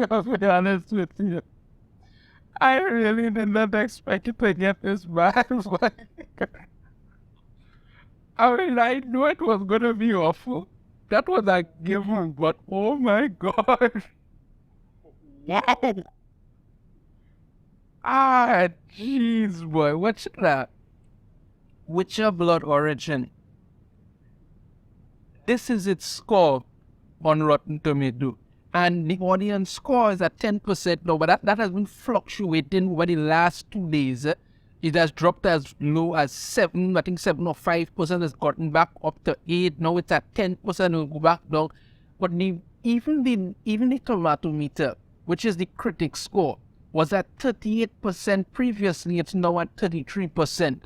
I'll be honest with you. I really did not expect it to get this bad. I mean, I knew it was going to be awful. That was a given, but oh my God. Ah, jeez, boy. What's that? Witcher Blood Origin. This is its score on Rotten Tomato. And the audience score is at 10% now, but that has been fluctuating over the last 2 days. It has dropped as low as 7, I think 7 or 5% has gotten back up to 8. Now it's at 10%, it'll go back down. But even the tomato meter, which is the critic score, was at 38% previously. It's now at 33%.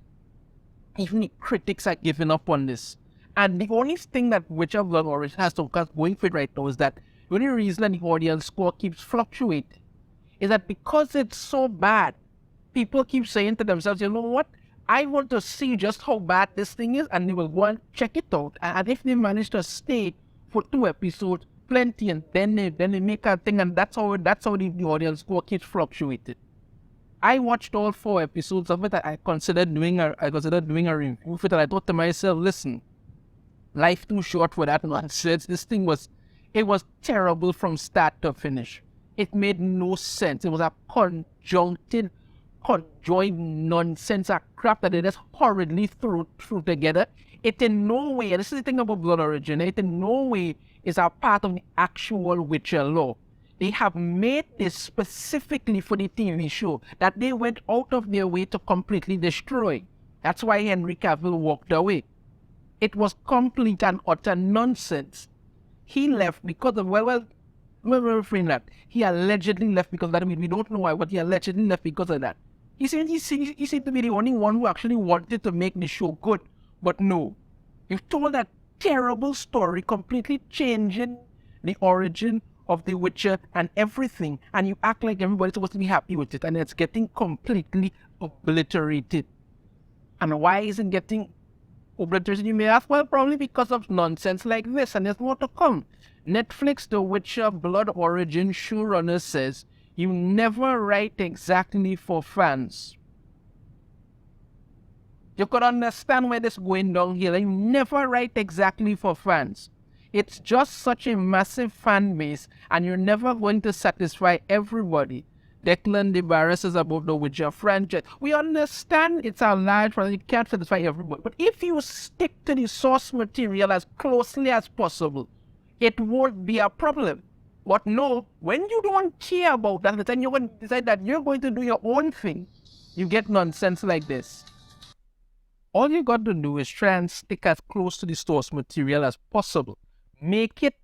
Even the critics are giving up on this. And the only thing that Witcher Blood Origin has to focus going for it right now is that the only reason that the audience score keeps fluctuating is that because it's so bad, people keep saying to themselves, you know what? I want to see just how bad this thing is, and they will go and check it out. And if they manage to stay for 2 episodes, plenty, and then they make a thing, and that's how the audience score keeps fluctuating. I watched all 4 episodes of it. I considered doing a review of it, and I thought to myself, listen, life too short for that nonsense. This thing was terrible from start to finish. It made no sense. It was a conjoined nonsense, a crap that they just horridly threw together. It in no way, and this is the thing about Blood Origin, it in no way is a part of the actual Witcher lore. They have made this specifically for the TV show that they went out of their way to completely destroy. That's why Henry Cavill walked away. It was complete and utter nonsense. He left because of, well, refrain that. He allegedly left because of that. I mean, we don't know why, but he allegedly left because of that. He seemed to be the only one who actually wanted to make the show good. But no. You've told that terrible story, completely changing the origin of The Witcher and everything. And you act like everybody's supposed to be happy with it. And it's getting completely obliterated. And why is it getting obliterated, you may ask? Well, probably because of nonsense like this, and there's more to come. Netflix The Witcher Blood Origin showrunner says, you never write exactly for fans. You could understand where this is going down here. You never write exactly for fans. It's just such a massive fan base, and you're never going to satisfy everybody. Declan DeBarris is about the Witcher franchise. We understand it's a large franchise, you can't satisfy everybody. But if you stick to the source material as closely as possible, it won't be a problem. But no, when you don't care about that, then you're going to decide that you're going to do your own thing, you get nonsense like this. All you got to do is try and stick as close to the source material as possible. Make it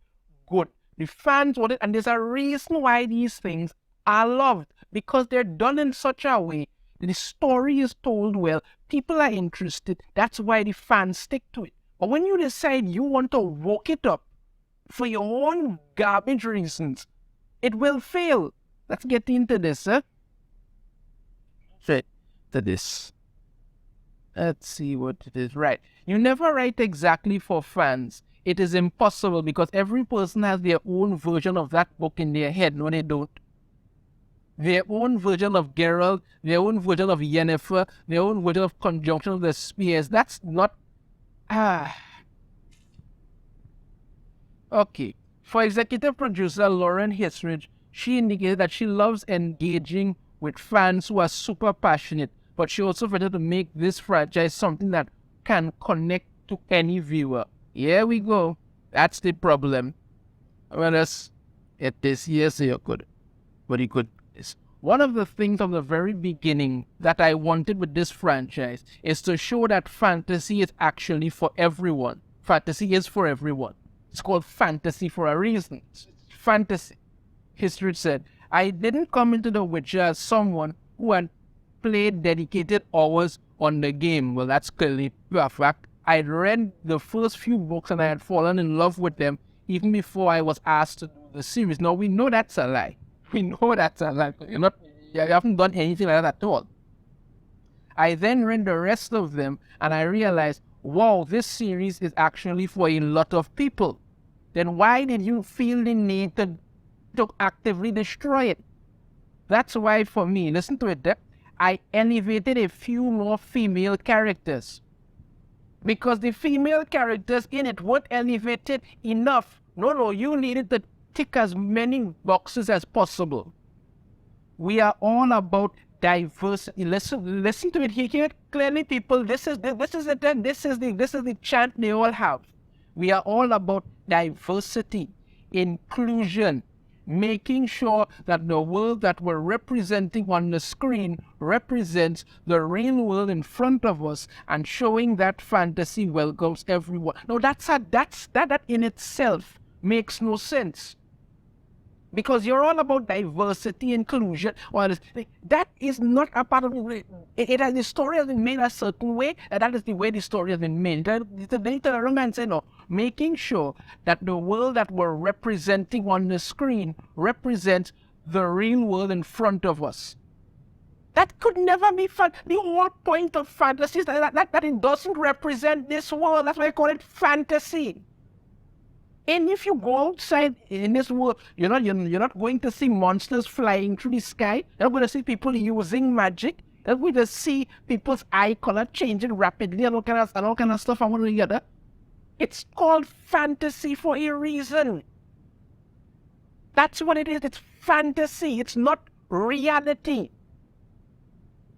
good. The fans want it, and there's a reason why these things are loved, because they're done in such a way that the story is told well, people are interested, that's why the fans stick to it. But when you decide you want to woke it up for your own garbage reasons, it will fail. Let's get into this, huh? Straight to this. Let's see what it is. Right. You never write exactly for fans. It is impossible because every person has their own version of that book in their head. No, they don't. Their own version of Geralt, their own version of Yennefer, their own version of Conjunction of the Spears. That's not... Okay. For executive producer Lauren Hisridge, she indicated that she loves engaging with fans who are super passionate, but she also wanted to make this franchise something that can connect to any viewer. Here we go. That's the problem. Well, it is here, so you could. But you could. One of the things from the very beginning that I wanted with this franchise is to show that fantasy is actually for everyone. Fantasy is for everyone. It's called fantasy for a reason. It's fantasy. History said, I didn't come into The Witcher as someone who had played dedicated hours on the game. Well, that's clearly a fact. I'd read the first few books and I had fallen in love with them even before I was asked to do the series. Now, we know that's a lie. We know that's a lie. You haven't done anything like that at all. I then read the rest of them and I realized, wow, this series is actually for a lot of people. Then why did you feel the need to to actively destroy it. That's why for me, listen to it, I elevated a few more female characters. Because the female characters in it weren't elevated enough. No, you needed to tick as many boxes as possible. We are all about diversity. Listen to it here clearly, people. This is the chant they all have. We are all about diversity, inclusion, making sure that the world that we're representing on the screen represents the real world in front of us, and showing that fantasy welcomes everyone. No, that in itself makes no sense. Because you're all about diversity, inclusion. Well, that is not a part of it. The story has been made a certain way, and that is the way the story has been made. They turn around and say, no, making sure that the world that we're representing on the screen represents the real world in front of us. That could never be fun. The whole point of fantasy is that it doesn't represent this world. That's why I call it fantasy. And if you go outside in this world, you're not going to see monsters flying through the sky. You're not going to see people using magic. You're going to see people's eye color changing rapidly and all kind of stuff and one or the other. It's called fantasy for a reason. That's what it is. It's fantasy. It's not reality.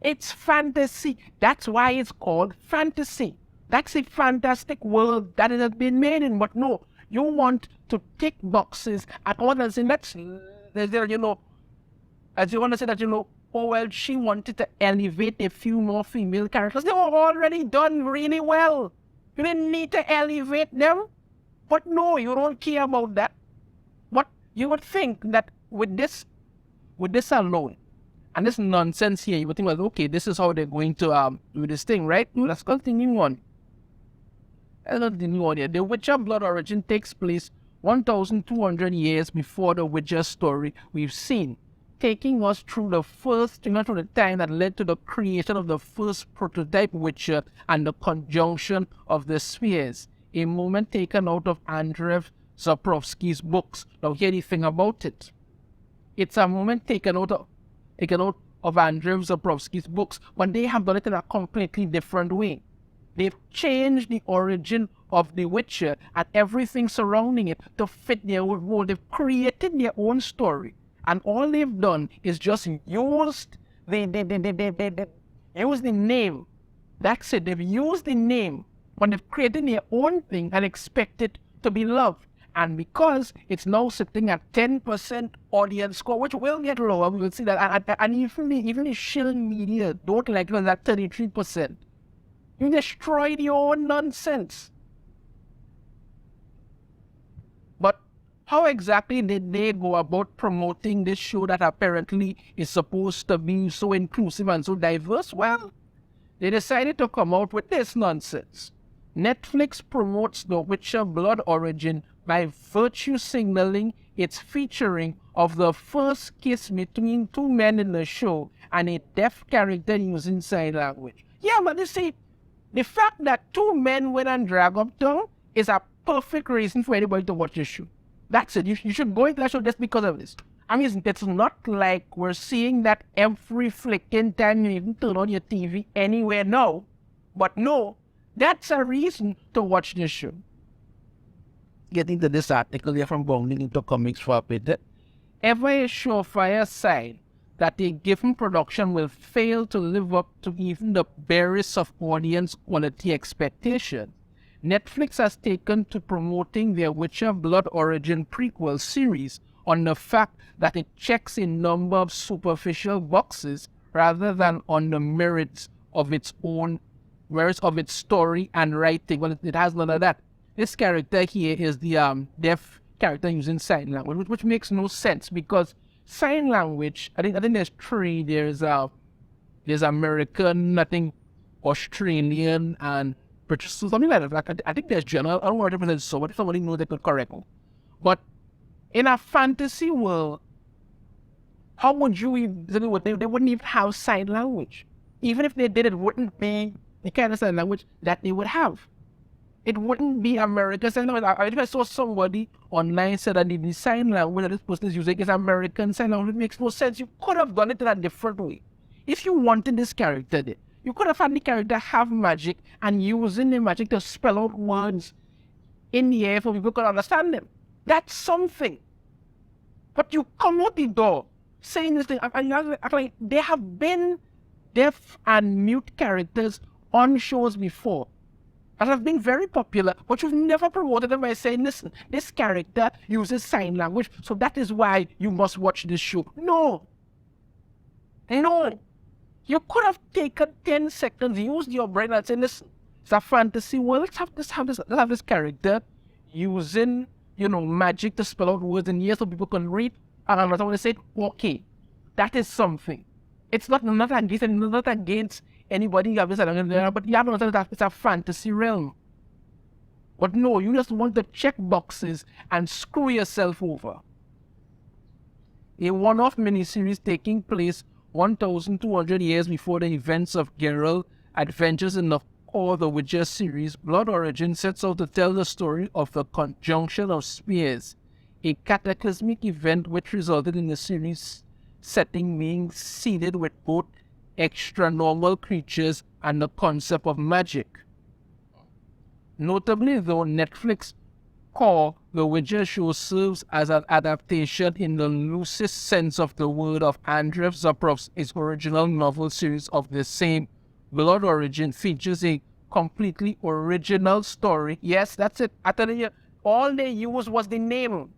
It's fantasy. That's why it's called fantasy. That's a fantastic world that it has been made in. But no, you want to tick boxes and all that. As you want to say that, oh, well, she wanted to elevate a few more female characters. They were already done really well. You didn't need to elevate them. But no, you don't care about that. But you would think that with this alone, and this nonsense here, you would think, well, okay, this is how they're going to do this thing, right? Let's continue on. The Witcher blood origin takes place 1,200 years before the Witcher story we've seen, taking us through the through the time that led to the creation of the first prototype Witcher and the conjunction of the spheres, a moment taken out of Andrzej Sapkowski's books. Now hear the thing about it. It's a moment taken out of Andrzej Sapkowski's books, but they have done it in a completely different way. They've changed the origin of The Witcher and everything surrounding it to fit their own world. They've created their own story. And all they've done is just used the name. That's it. They've used the name, but they've created their own thing and expect it to be loved. And because it's now sitting at 10% audience score, which will get lower, we will see that. And even the shill media don't like it at 33%. You destroyed your own nonsense. But how exactly did they go about promoting this show that apparently is supposed to be so inclusive and so diverse? Well, they decided to come out with this nonsense. Netflix promotes The Witcher Blood Origin by virtue signaling its featuring of the first kiss between two men in the show and a deaf character using sign language. Yeah, but you see, the fact that two men went and drag up tongue is a perfect reason for anybody to watch this show. That's it. You should go into that show just because of this. I mean, it's not like we're seeing that every flicking time you even turn on your TV anywhere now. But no, that's a reason to watch this show. Getting to this article here from Bounding into Comics for a bit. Ever a surefire sign that a given production will fail to live up to even the barest of audience quality expectation, Netflix has taken to promoting their Witcher Blood Origin prequel series on the fact that it checks a number of superficial boxes rather than on the merits of its story and writing. Well, it has none of that. This character here is the deaf character using sign language, which makes no sense because sign language, I think there's three. There's American, I think Australian, and British, something like that. Like, I think there's general. I don't know what it is, so but if somebody knows, they could correct me. But in a fantasy world, how would you even, they wouldn't even have sign language. Even if they did, it wouldn't be the kind of sign language that they would have. It wouldn't be American Sign Language. If I saw somebody online said that the sign language that this person is using is American Sign Language, it makes no sense. You could have done it in a different way. If you wanted this character there, you could have had the character have magic and using the magic to spell out words in the air for people could understand them. That's something. But you come out the door saying this thing, and you act like there have been deaf and mute characters on shows before that have been very popular, but you've never promoted them by saying, listen, this character uses sign language, so that is why you must watch this show. No. No. You could have taken 10 seconds, used your brain and said, listen, it's a fantasy world, let's have this character using, magic to spell out words in here so people can read. And I'm not say, okay, that is something. It's not against anybody you have this there, but you have to understand that it's a fantasy realm. But no, you just want to check boxes and screw yourself over. A one-off miniseries taking place 1,200 years before the events of Geralt Adventures in the Core the Witcher series, Blood Origin sets out to tell the story of the conjunction of spears, a cataclysmic event which resulted in the series setting being seeded with both extra-normal creatures and the concept of magic. Notably, though, Netflix Core the Witcher show serves as an adaptation in the loosest sense of the word of Andrzej Zaprovsky's original novel series of the same. Blood Origin features a completely original story. Yes, that's it. I tell you, all they used was the name.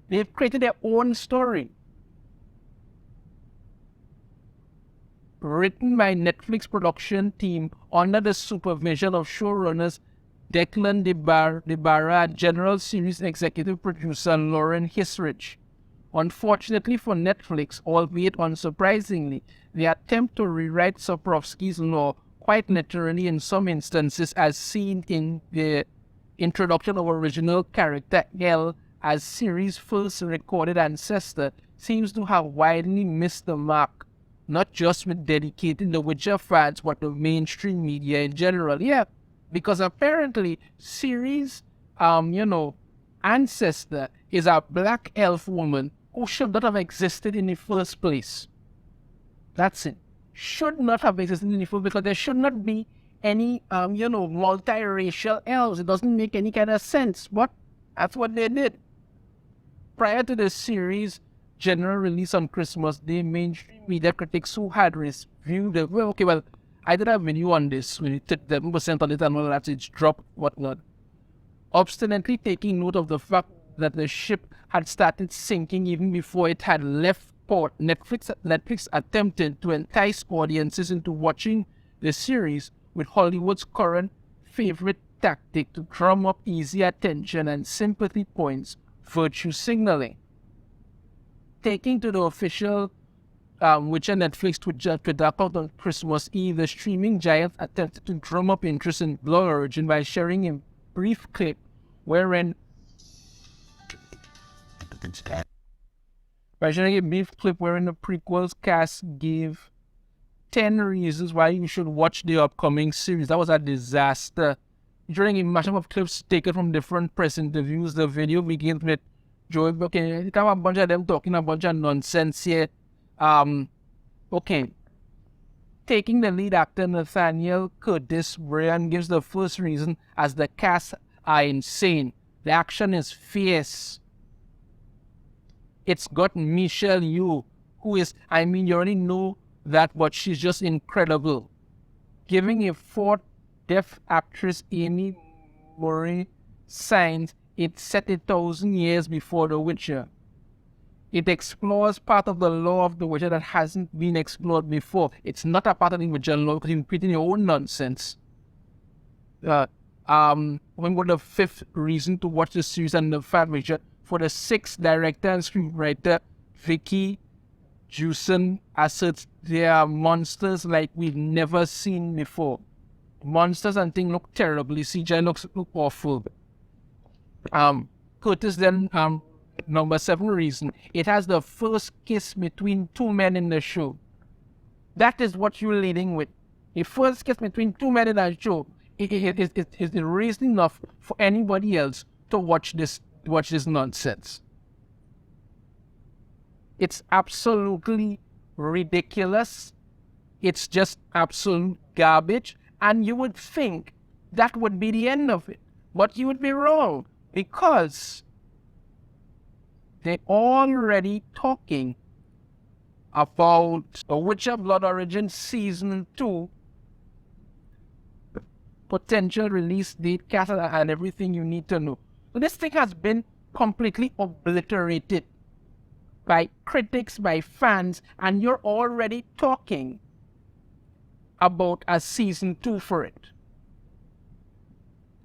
They've created their own story. Written by Netflix production team under the supervision of showrunners Declan DeBarra and general series executive producer Lauren Hisrich. Unfortunately for Netflix, albeit unsurprisingly, the attempt to rewrite Sapkowski's lore quite literally in some instances, as seen in the introduction of original character L as series' first recorded ancestor, seems to have widely missed the mark. Not just with dedicated The Witcher fans, but the mainstream media in general. Yeah, because apparently series, ancestor is a black elf woman who should not have existed in the first place. That's it. Should not have existed in the first place because there should not be any, multiracial elves. It doesn't make any kind of sense. But that's what they did. Prior to the series' general release on Christmas Day, mainstream media critics who had reviewed the I did a video on this when you took the percent on it and all that, it's dropped, whatnot. Obstinately taking note of the fact that the ship had started sinking even before it had left port, Netflix attempted to entice audiences into watching the series with Hollywood's current favorite tactic to drum up easy attention and sympathy points, virtue signaling. Taking to the official Witcher Netflix Twitter account on Christmas Eve, the streaming giant attempted to drum up interest in Blood Origin by sharing a brief clip wherein the prequels cast gave 10 reasons why you should watch the upcoming series. That was a disaster. During a mashup of clips taken from different press interviews, the video begins with Joey, you have a bunch of them talking a bunch of nonsense here. Taking the lead actor Nathaniel Curtis, Brian gives the first reason as the cast are insane. The action is fierce. It's got Michelle Yeoh, who is, you already know that, but she's just incredible. Giving a fourth deaf actress Amy Murray signs it's set 1,000 years before The Witcher. It explores part of the lore of The Witcher that hasn't been explored before. It's not a part of the Witcher lore because you're creating your own nonsense. When was the fifth reason to watch the series and the fan Witcher? For the sixth, director and screenwriter Vicky Jewson asserts they are monsters like we've never seen before. Monsters and things look terribly. CGI looks awful. Curtis then, number 7 reason, it has the first kiss between two men in the show. That is what you're leading with. A first kiss between two men in a show. it is the reason enough for anybody else to watch this nonsense. It's absolutely ridiculous. It's just absolute garbage. And you would think that would be the end of it. But you would be wrong, because they're already talking about The Witcher Blood Origin Season 2, potential release date, cast, and everything you need to know. So this thing has been completely obliterated by critics, by fans, and you're already talking about a Season 2 for it.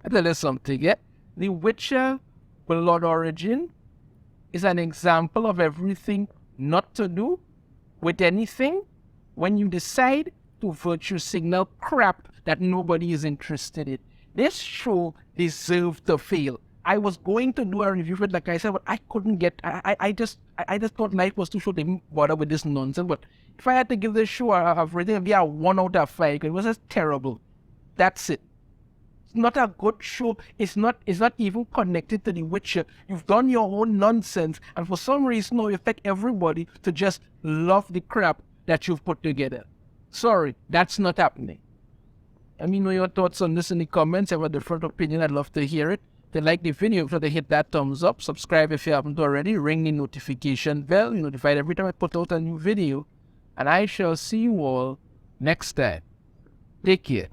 I'll tell you something, yeah? The Witcher Blood Origin is an example of everything not to do with anything when you decide to virtue signal crap that nobody is interested in. This show deserved to fail. I was going to do a review of it, like I said, but I couldn't get. I just thought life was too short to even bother with this nonsense. But if I had to give this show a rating, it'd be a 1 out of 5. It was just terrible. That's it. It's not a good show. It's not even connected to The Witcher. You've done your own nonsense, and for some reason, you expect everybody to just love the crap that you've put together. Sorry, that's not happening. Let me know your thoughts on this in the comments. If you have a different opinion, I'd love to hear it. If you like the video, so hit that thumbs up. Subscribe if you haven't already. Ring the notification bell. You're notified every time I put out a new video. And I shall see you all next time. Take care.